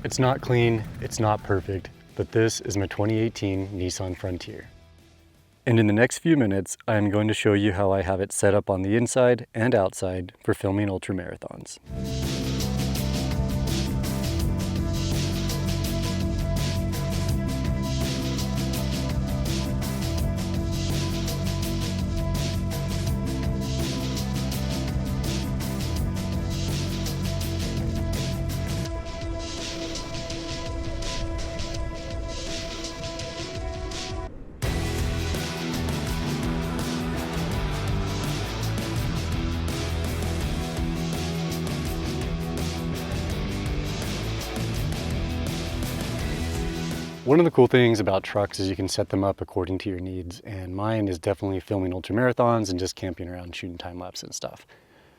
It's not clean, it's not perfect, but this is my 2018 Nissan Frontier. And in the next few minutes, I am going to show you how I have it set up on the inside and outside for filming ultramarathons. One of the cool things about trucks is you can set them up according to your needs, and mine is definitely filming ultramarathons and just camping around shooting time lapse and stuff.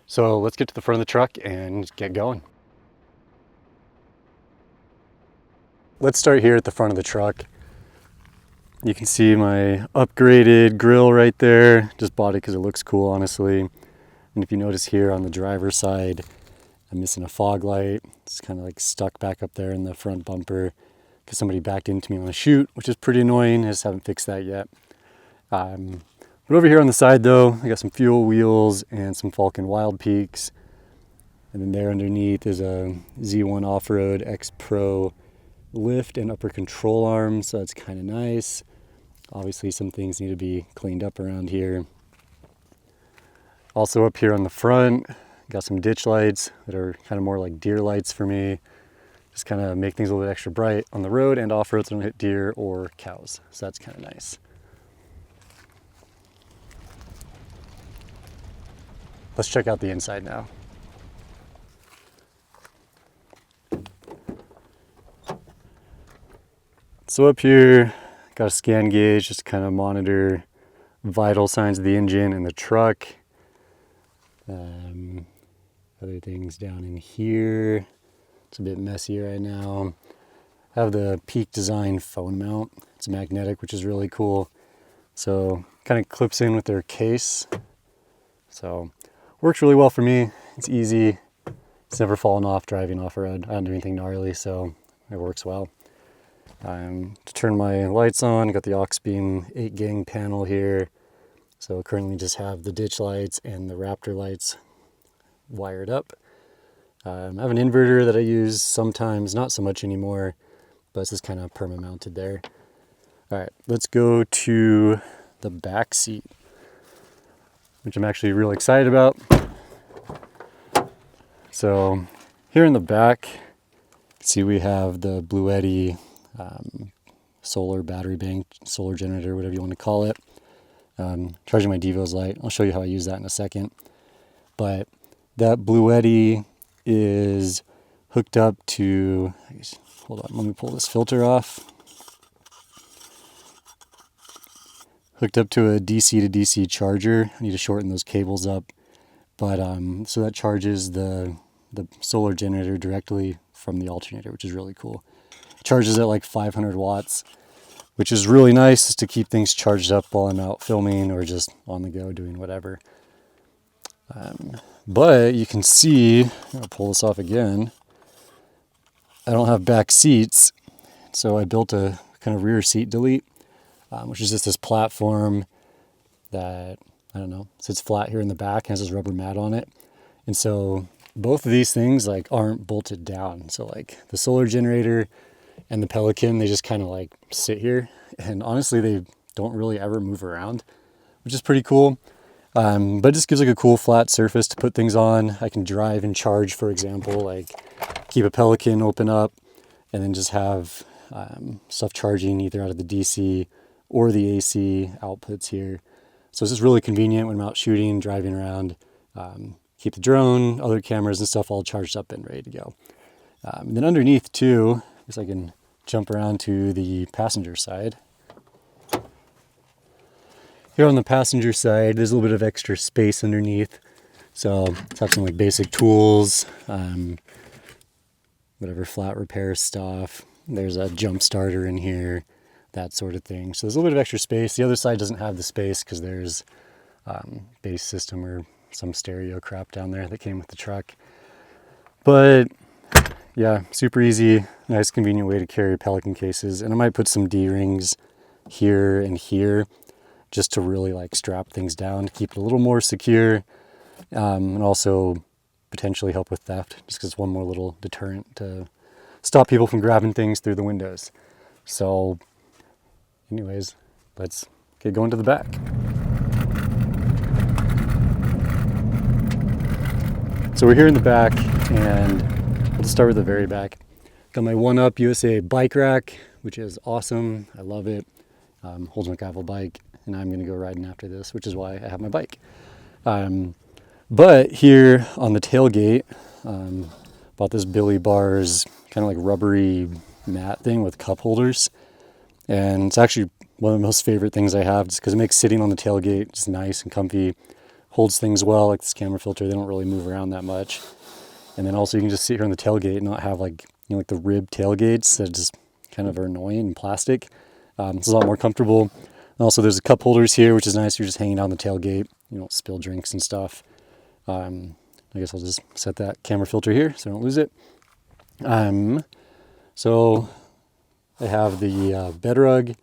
So let's get to the front of the truck and get going. Let's start here at the front of the truck. You can see my upgraded grill right there. Just bought it because it looks cool, honestly. And if you notice here on the driver's side, I'm missing a fog light. It's kind of like stuck back up there in the front bumper because somebody backed into me on a shoot, which is pretty annoying. I just haven't fixed that yet. But over here on the side though, I got some fuel wheels and some Falcon Wild Peaks. And then there underneath is a Z1 Offroad X Pro lift and upper control arm, so that's kind of nice. Obviously some things need to be cleaned up around here. Also up here on the front, got some ditch lights that are kind of more like deer lights for me. Just kind of make things a little bit extra bright on the road and off-road so I don't hit deer or cows. So that's kind of nice. Let's check out the inside now. So up here, got a scan gauge just to kind of monitor vital signs of the engine and the truck. Other things down in here. It's a bit messy right now. I have the Peak Design phone mount. It's magnetic, which is really cool. So kind of clips in with their case. So works really well for me. It's easy. It's never fallen off driving off-road. I don't do anything gnarly, so it works well. To turn my lights on, I got the aux beam 8-gang panel here. So currently just have the ditch lights and the Raptor lights wired up. I have an inverter that I use sometimes, not so much anymore, but it's just kind of perma-mounted there. All right, let's go to the back seat, which I'm actually really excited about. So here in the back, see we have the Bluetti solar battery bank, solar generator, whatever you want to call it. Charging my Devos light. I'll show you how I use that in a second. But that Bluetti is hooked up to, hold on, let me pull this filter off. Hooked up to a DC to DC charger. I need to shorten those cables up. But so that charges the solar generator directly from the alternator, which is really cool. It charges at like 500 watts, which is really nice just to keep things charged up while I'm out filming or just on the go doing whatever. But you can see, I'll pull this off again, I don't have back seats, so I built a kind of rear seat delete, which is just this platform that, I don't know, sits flat here in the back and has this rubber mat on it. And so both of these things like aren't bolted down. So like the solar generator and the Pelican, they just kind of like sit here. And honestly, they don't really ever move around, which is pretty cool. But it just gives like a cool flat surface to put things on. I can drive and charge, for example, like keep a Pelican open up and then just have stuff charging either out of the DC or the AC outputs here. So it's just really convenient when I'm out shooting, driving around, keep the drone, other cameras and stuff all charged up and ready to go. And then underneath too, I guess I can jump around to the passenger side. Here on the passenger side, there's a little bit of extra space underneath. So let's have some like basic tools, whatever flat repair stuff. There's a jump starter in here, that sort of thing. So there's a little bit of extra space. The other side doesn't have the space because there's bass system or some stereo crap down there that came with the truck. But yeah, super easy, nice convenient way to carry Pelican cases. And I might put some D-rings here and here just to really like strap things down to keep it a little more secure, and also potentially help with theft, just because it's one more little deterrent to stop people from grabbing things through the windows. So anyways, let's get going to the back. So we're here in the back, and we'll just start with the very back. Got my 1UP USA bike rack, which is awesome. I love it. Holds my gravel bike, and I'm gonna go riding after this, which is why I have my bike. But here on the tailgate, bought this Billy Bars kind of like rubbery mat thing with cup holders. And it's actually one of the most favorite things I have, just because it makes sitting on the tailgate just nice and comfy, holds things well, like this camera filter, they don't really move around that much. And then also you can just sit here on the tailgate and not have like, you know, like the rib tailgates that just kind of are annoying and plastic. It's a lot more comfortable. And also there's cup holders here, which is nice. You're just hanging out on the tailgate, you don't spill drinks and stuff. I guess I'll just set that camera filter here so I don't lose it. So I have the bed rug,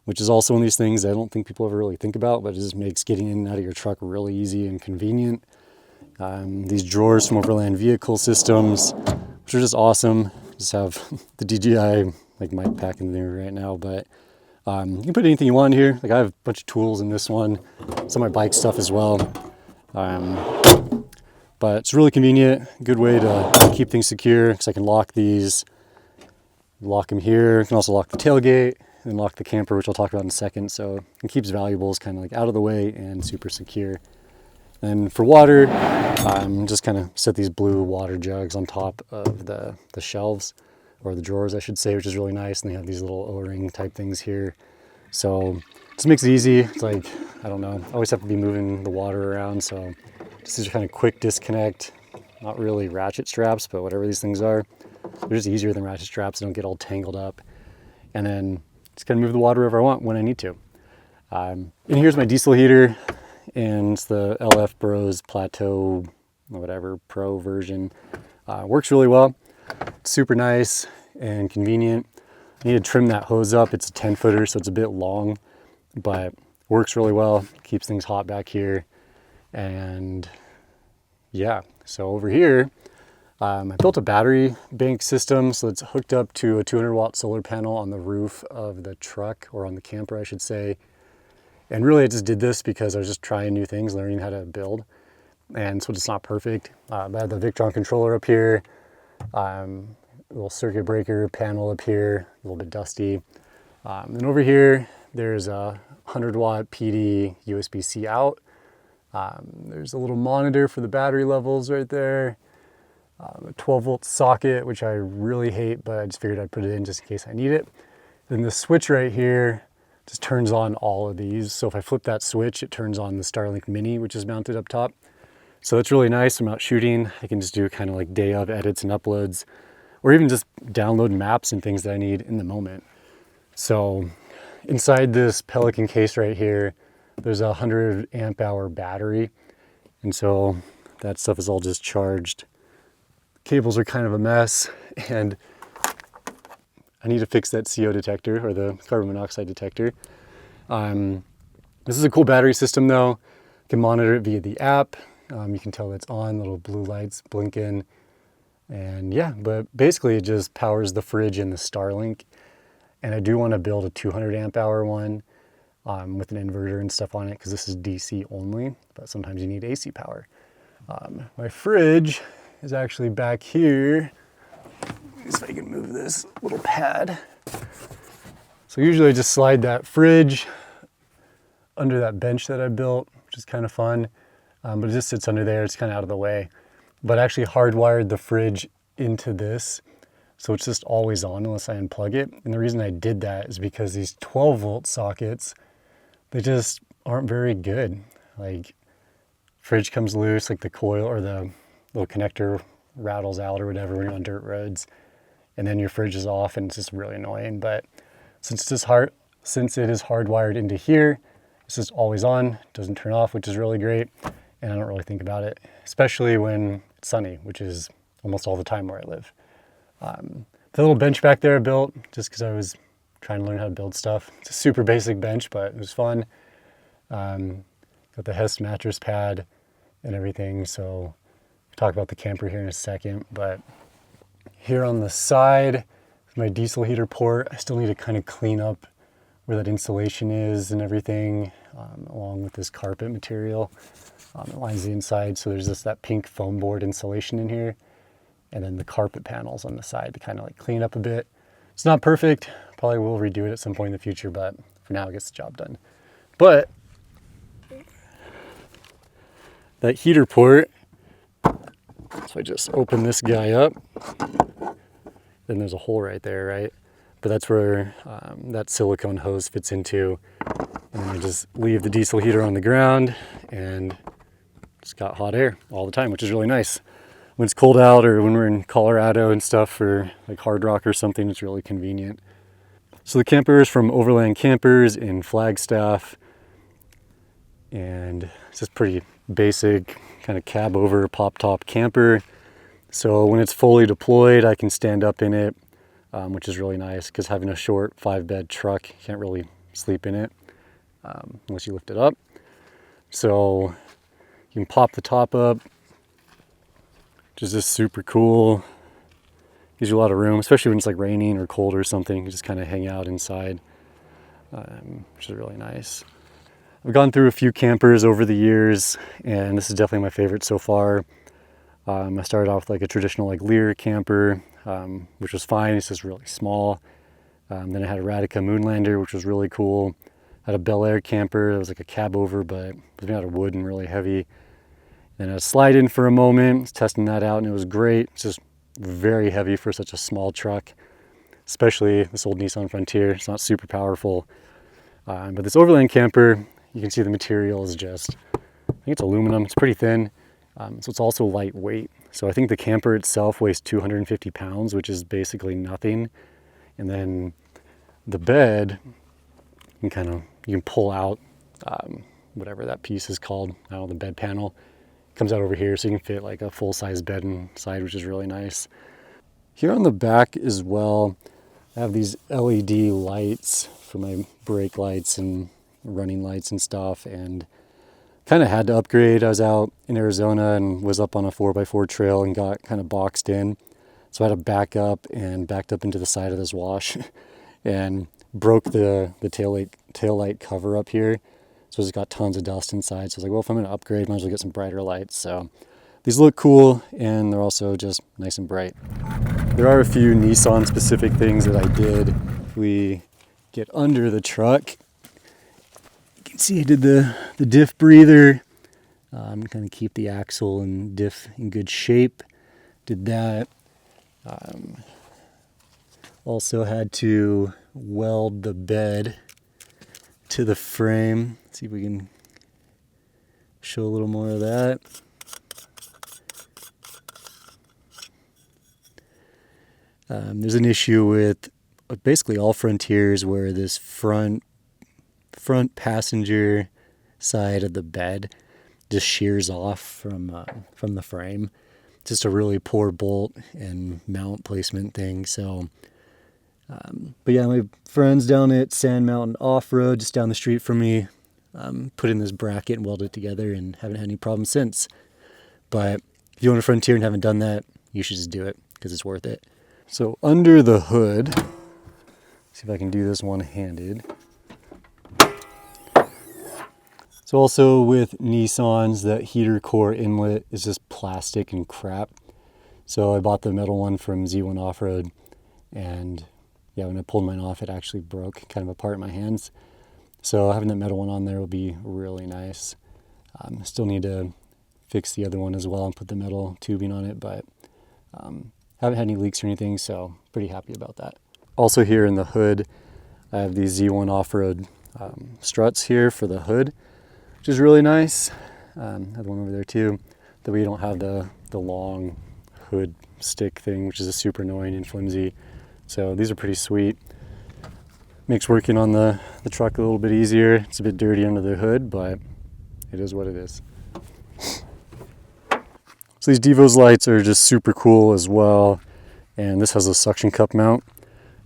which is also one of these things I don't think people ever really think about, but it just makes getting in and out of your truck really easy and convenient. These drawers from Overland Vehicle Systems, which are just awesome. Just have the DJI like mic pack in there right now, but you can put anything you want in here. Like I have a bunch of tools in this one, some of my bike stuff as well. But it's really convenient, good way to keep things secure, because I can lock these, lock them here. I can also lock the tailgate and lock the camper, which I'll talk about in a second. So it keeps valuables kind of like out of the way and super secure. And for water, just kind of set these blue water jugs on top of the shelves, or the drawers I should say, which is really nice. And they have these little O-ring type things here. So just makes it easy. It's like, I don't know, I always have to be moving the water around. So just these are kind of quick disconnect, not really ratchet straps, but whatever these things are, they're just easier than ratchet straps. They don't get all tangled up. And then just kind of move the water wherever I want when I need to. And here's my diesel heater, and it's the LF Bros Plateau, whatever, Pro version. Works really well. It's super nice and convenient. I need to trim that hose up. It's a 10-footer, so it's a bit long, but works really well. Keeps things hot back here. And yeah, so over here, I built a battery bank system. So it's hooked up to a 200-watt solar panel on the roof of the truck, or on the camper, I should say. And really I just did this because I was just trying new things, learning how to build. And so it's not perfect. I have the Victron controller up here, a little circuit breaker panel up here, a little bit dusty. And over here, there's a 100-watt PD USB-C out. There's a little monitor for the battery levels right there. A 12-volt socket, which I really hate, but I just figured I'd put it in just in case I need it. Then the switch right here just turns on all of these. So if I flip that switch, it turns on the Starlink Mini, which is mounted up top. So it's really nice. I'm out shooting. I can just do kind of like day of edits and uploads, or even just download maps and things that I need in the moment. So inside this Pelican case right here, there's a 100 amp hour battery. And so that stuff is all just charged. Cables are kind of a mess, and I need to fix that CO detector, or the carbon monoxide detector. This is a cool battery system though. You can monitor it via the app. You can tell it's on, little blue lights blinking. And yeah, but basically it just powers the fridge and the Starlink. And I do want to build a 200 amp hour one with an inverter and stuff on it, because this is DC only, but sometimes you need AC power. My fridge is actually back here. See if I can move this little pad. So usually I just slide that fridge under that bench that I built, which is kind of fun. But it just sits under there, it's kind of out of the way. But I actually hardwired the fridge into this, so it's just always on unless I unplug it. And the reason I did that is because these 12-volt sockets, they just aren't very good. Like, fridge comes loose, like the coil or the little connector rattles out or whatever when you're on dirt roads, and then your fridge is off, and it's just really annoying. But since it is hardwired into here, it's just always on, it doesn't turn off, which is really great. And I don't really think about it, especially when it's sunny, which is almost all the time where I live. The little bench back there I built just because I was trying to learn how to build stuff. It's a super basic bench, but it was fun. Got the Hess mattress pad and everything, so we'll talk about the camper here in a second. But here on the side is my diesel heater port. I still need to kind of clean up where that insulation is and everything, along with this carpet material. It lines the inside, so there's that pink foam board insulation in here, and then the carpet panels on the side to kind of like clean up a bit. It's not perfect, probably will redo it at some point in the future, but for now it gets the job done. But that heater port, so I just open this guy up, then there's a hole right there, right? But that's where that silicone hose fits into, and then I just leave the diesel heater on the ground and it's got hot air all the time, which is really nice. When it's cold out or when we're in Colorado and stuff for like Hard Rock or something, it's really convenient. So the camper is from Overland Campers in Flagstaff, and it's just pretty basic kind of cab over pop top camper. So when it's fully deployed, I can stand up in it, which is really nice because having a short 5-bed truck, you can't really sleep in it unless you lift it up. So you can pop the top up, which is just super cool. Gives you a lot of room, especially when it's like raining or cold or something. You just kind of hang out inside, which is really nice. I've gone through a few campers over the years, and this is definitely my favorite so far. I started off with like a traditional like Lear camper, which was fine. It's just really small. Then I had a Radica Moonlander, which was really cool. I had a Bel Air camper. It was like a cab over, but it was made out of wood and really heavy. Then I had a slide in for a moment, was testing that out, and it was great. It's just very heavy for such a small truck, especially this old Nissan Frontier. It's not super powerful. But this Overland camper, you can see the material is just, I think it's aluminum. It's pretty thin, so it's also lightweight. So I think the camper itself weighs 250 pounds, which is basically nothing. And then the bed, you can pull out whatever that piece is called. I don't know, the bed panel. Comes out over here, so you can fit like a full-size bed inside, which is really nice. Here on the back as well, I have these LED lights for my brake lights and running lights and stuff, and kind of had to upgrade. I was out in Arizona and was up on a 4x4 trail and got kind of boxed in, so I had to back up and backed up into the side of this wash and broke the tail light cover up here. So it's got tons of dust inside. So I was like, well, if I'm going to upgrade, might as well get some brighter lights. So these look cool, and they're also just nice and bright. There are a few Nissan specific things that I did. If we get under the truck, you can see I did the diff breather, kind of keep the axle and diff in good shape. Did that. Also had to weld the bed to the frame. See if we can show a little more of that. There's an issue with basically all Frontiers where this front passenger side of the bed just shears off from the frame. It's just a really poor bolt and mount placement thing. So, but yeah, my friends down at Sand Mountain Offroad, just down the street from me, put in this bracket and welded it together, and haven't had any problems since. But if you own a Frontier and haven't done that, you should just do it because it's worth it. So under the hood, see if I can do this one-handed. So also with Nissans, that heater core inlet is just plastic and crap. So I bought the metal one from Z1 Offroad, and yeah, when I pulled mine off, it actually broke kind of apart in my hands. So having that metal one on there will be really nice. I still need to fix the other one as well and put the metal tubing on it, but haven't had any leaks or anything, so pretty happy about that. Also here in the hood, I have these Z1 Offroad struts here for the hood, which is really nice. I have one over there too. That way you don't have the long hood stick thing, which is super annoying and flimsy. So these are pretty sweet. Makes working on the truck a little bit easier. It's a bit dirty under the hood, but it is what it is. So these Devos lights are just super cool as well. and this has a suction cup mount.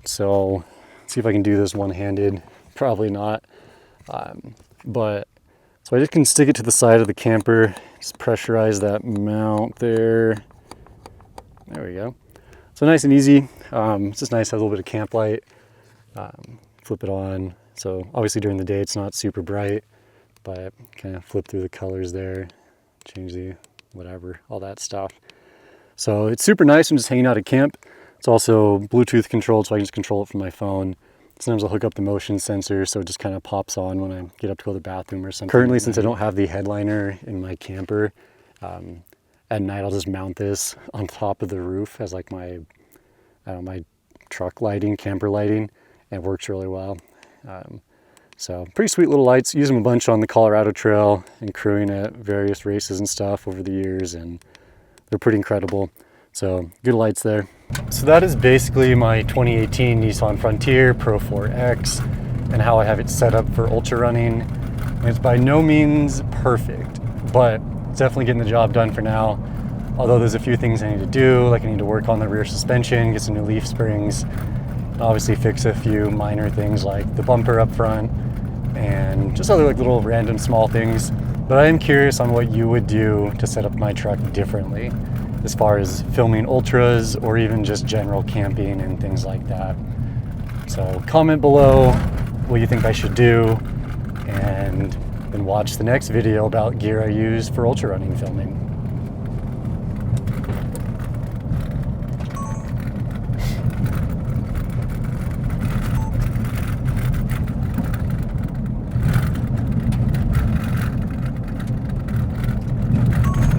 So let's see if I can do this one-handed. Probably not. But so I just can stick it to the side of the camper, just pressurize that mount there. There we go. So nice and easy. It's just nice, has a little bit of camp light. Flip it on. So obviously during the day it's not super bright, but kind of flip through the colors there, change the whatever, all that stuff. So it's super nice. I'm just hanging out at camp. It's also Bluetooth controlled, so I can just control it from my phone. Sometimes I'll hook up the motion sensor, so it just kind of pops on when I get up to go to the bathroom or something. Currently, since I don't have the headliner in my camper, at night I'll just mount this on top of the roof as like my, I don't know, my truck lighting, camper lighting, and it works really well. So pretty sweet little lights. Use them a bunch on the Colorado Trail and crewing at various races and stuff over the years, and they're pretty incredible. So good lights there. So that is basically my 2018 Nissan Frontier Pro-4X and how I have it set up for ultra running. And it's by no means perfect, but it's definitely getting the job done for now. Although there's a few things I need to do, like I need to work on the rear suspension, get some new leaf springs, and obviously fix a few minor things like the bumper up front and just other like little random small things. But I am curious on what you would do to set up my truck differently, as far as filming ultras or even just general camping and things like that. So comment below what you think I should do, and then watch the next video about gear I use for ultra running filming.